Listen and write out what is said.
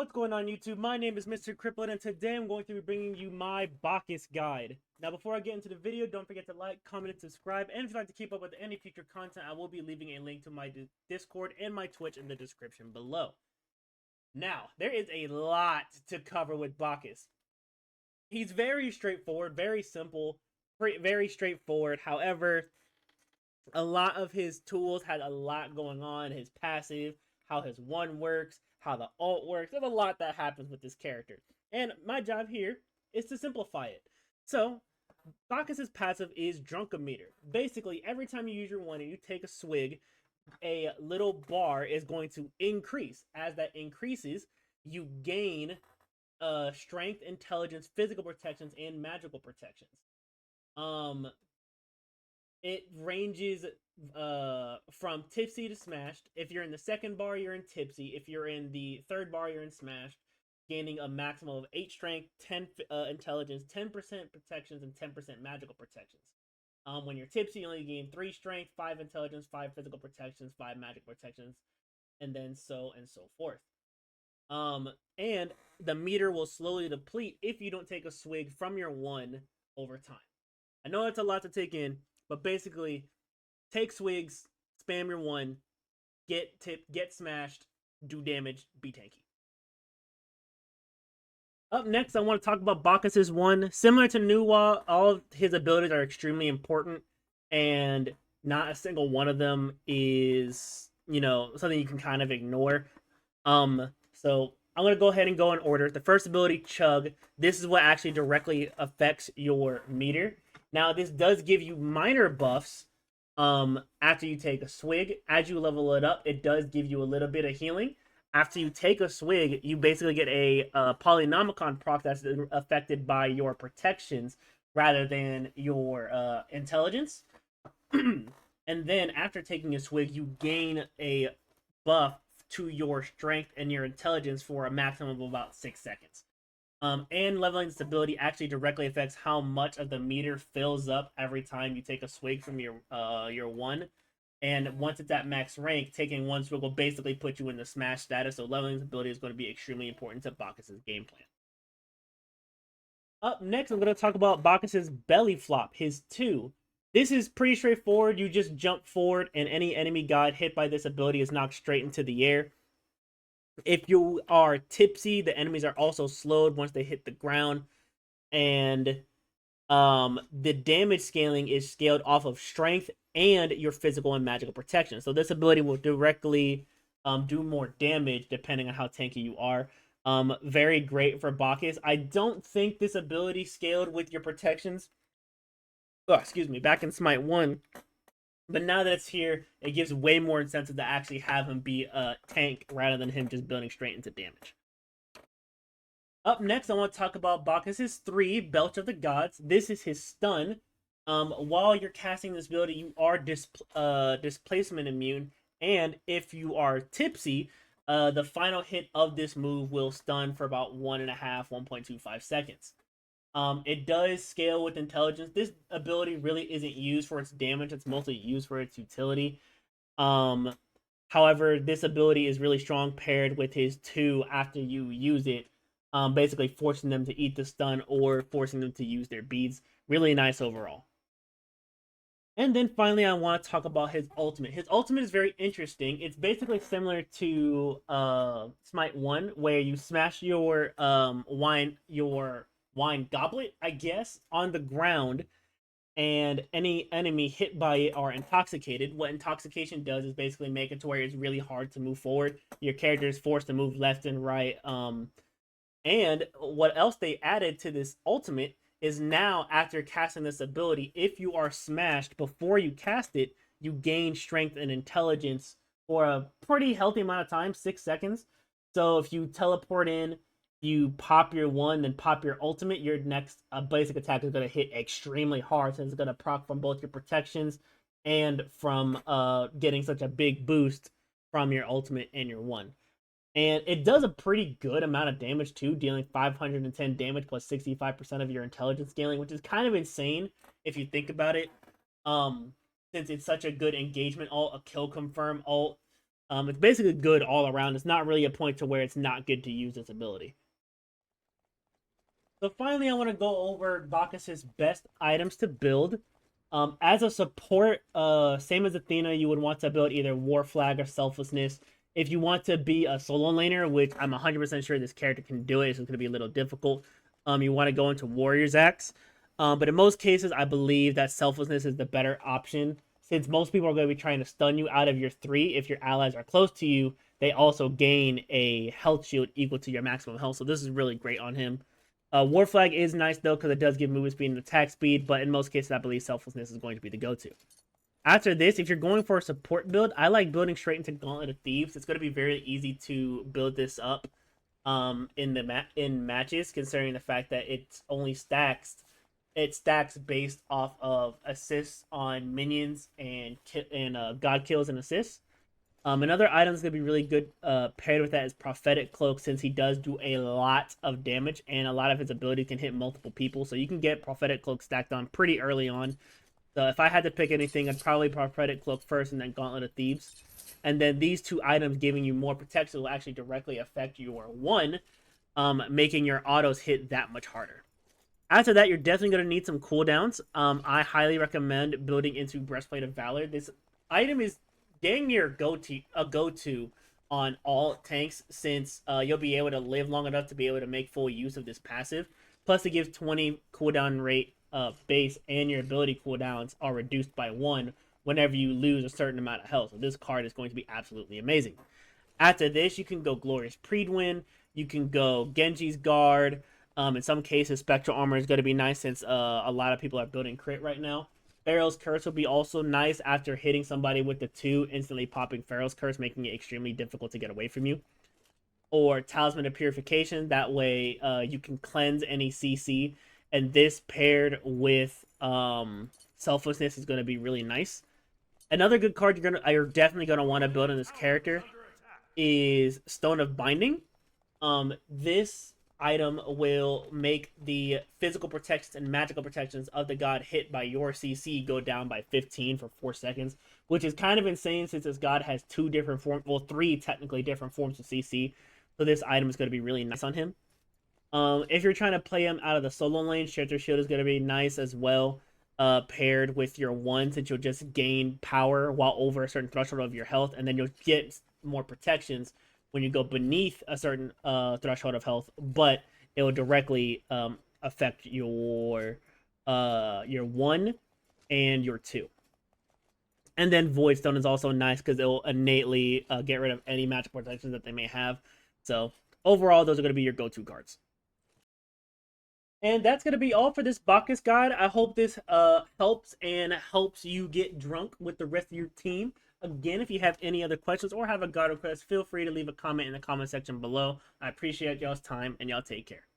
What's going on YouTube? My name is Mr. Crippled and today I'm going to be bringing you my Bacchus guide. Now before I get into the video, don't forget to like, comment, and subscribe. And if you'd like to keep up with any future content, I will be leaving a link to my Discord and my Twitch in the description below. Now, there is a lot to cover with Bacchus. He's very straightforward, very simple, very straightforward. However, a lot of his tools had a lot going on. His passive, how his one works, how the ult works. There's a lot that happens with this character. And my job here is to simplify it. So, Bacchus's passive is Drunkometer. Basically, every time you use your one and you take a swig, a little bar is going to increase. As that increases, you gain strength, intelligence, physical protections, and magical protections. It ranges from tipsy to smashed. If you're in the second bar, you're in tipsy. If you're in the third bar, you're in smashed, gaining a maximum of 8 strength, 10 intelligence, 10% protections, and 10% magical protections. When you're tipsy, you only gain 3 strength, 5 intelligence, 5 physical protections, 5 magic protections, and then so and so forth. And the meter will slowly deplete if you don't take a swig from your one over time. I know it's a lot to take in, but basically, take swigs, spam your one, get tipped, get smashed, do damage, be tanky. Up next, I want to talk about Bacchus's one. Similar to Nuwa, all of his abilities are extremely important, and not a single one of them is, something you can kind of ignore. So I'm going to go ahead and go in order. The first ability, Chug. This is what actually directly affects your meter. Now, this does give you minor buffs after you take a swig. As you level it up, it does give you a little bit of healing. After you take a swig, you basically get a Polynomicon proc that's affected by your protections rather than your intelligence. And then after taking a swig, you gain a buff to your strength and your intelligence for a maximum of about 6 seconds. And leveling stability actually directly affects how much of the meter fills up every time you take a swig from your one. And once it's at max rank, taking one swig will basically put you in the smash status. So leveling stability is going to be extremely important to Bacchus's game plan. Up next, I'm going to talk about Bacchus's belly flop, his 2. This is pretty straightforward. You just jump forward, and any enemy god hit by this ability is knocked straight into the air. If you are tipsy, the enemies are also slowed once they hit the ground. And the damage scaling is scaled off of strength and your physical and magical protection. So this ability will directly do more damage depending on how tanky you are. Very great for Bacchus. I don't think this ability scaled with your protections. Oh, excuse me, back in Smite 1. But now that it's here, it gives way more incentive to actually have him be a tank rather than him just building straight into damage. Up next, I want to talk about Bacchus's 3, Belch of the Gods. This is his stun. While you're casting this ability, you are displacement immune. And if you are tipsy, the final hit of this move will stun for about 1.25 seconds. It does scale with intelligence. This ability really isn't used for its damage. It's mostly used for its utility. However, this ability is really strong paired with his 2 after you use it. Basically forcing them to eat the stun or forcing them to use their beads. Really nice overall. And then finally, I want to talk about his ultimate. His ultimate is very interesting. It's basically similar to Smite 1, where you smash your wine goblet, I guess, on the ground, and any enemy hit by it are intoxicated. What intoxication does is basically make it to where it's really hard to move forward. Your character is forced to move left and right. And what else they added to this ultimate is now, after casting this ability, if you are smashed before you cast it, you gain strength and intelligence for a pretty healthy amount of time, 6 seconds. So if you teleport in, you pop your one, then pop your ultimate, your next basic attack is going to hit extremely hard, since it's going to proc from both your protections and from getting such a big boost from your ultimate and your one. And it does a pretty good amount of damage too, dealing 510 damage plus 65% of your intelligence scaling, which is kind of insane if you think about it. Since it's such a good engagement ult, a kill confirm ult, It's basically good all around. It's not really a point to where it's not good to use this ability. So finally, I want to go over Bacchus's best items to build. As a support, same as Athena, you would want to build either War Flag or Selflessness. If you want to be a solo laner, which I'm 100% sure this character can do it, it's going to be a little difficult. You want to go into Warrior's Axe. But in most cases, I believe that Selflessness is the better option, since most people are going to be trying to stun you out of your 3. If your allies are close to you, they also gain a health shield equal to your maximum health. So this is really great on him. War Flag is nice, though, because it does give movement speed and attack speed, but in most cases, I believe Selflessness is going to be the go-to. After this, if you're going for a support build, I like building straight into Gauntlet of Thieves. It's going to be very easy to build this up in matches, considering the fact that it stacks based off of assists on minions and god kills and assists. Another item that's going to be really good paired with that is Prophetic Cloak, since he does do a lot of damage and a lot of his ability can hit multiple people. So you can get Prophetic Cloak stacked on pretty early on. So if I had to pick anything, I'd probably Prophetic Cloak first and then Gauntlet of Thieves. And then these 2 items giving you more protection will actually directly affect your 1, making your autos hit that much harder. After that, you're definitely going to need some cooldowns. I highly recommend building into Breastplate of Valor. This item is dang near a go-to on all tanks, since you'll be able to live long enough to be able to make full use of this passive. Plus, it gives 20 cooldown rate base, and your ability cooldowns are reduced by 1 whenever you lose a certain amount of health. So this card is going to be absolutely amazing. After this, you can go Glorious Predwin. You can go Genji's Guard. In some cases, Spectral Armor is going to be nice, since a lot of people are building crit right now. Pharaoh's Curse will be also nice after hitting somebody with the 2, instantly popping Pharaoh's Curse, making it extremely difficult to get away from you. Or Talisman of Purification, that way you can cleanse any CC, and this paired with Selflessness is going to be really nice. Another good card you're definitely going to want to build in this character is Stone of Binding. This item will make the physical protections and magical protections of the god hit by your CC go down by 15 for 4 seconds, which is kind of insane, since this god has 2 different forms, well, 3 technically different forms of CC. So this item is going to be really nice on him. If you're trying to play him out of the solo lane, Shelter Shield is going to be nice as well, paired with your 1, since you'll just gain power while over a certain threshold of your health, and then you'll get more protections when you go beneath a certain threshold of health, but it will directly affect your 1 and your 2. And then Void Stone is also nice, because it will innately get rid of any magic protections that they may have. So overall, those are going to be your go-to cards. And that's going to be all for this Bacchus guide. I hope this helps you get drunk with the rest of your team. Again, if you have any other questions or have a guide request, feel free to leave a comment in the comment section below. I appreciate y'all's time, and y'all take care.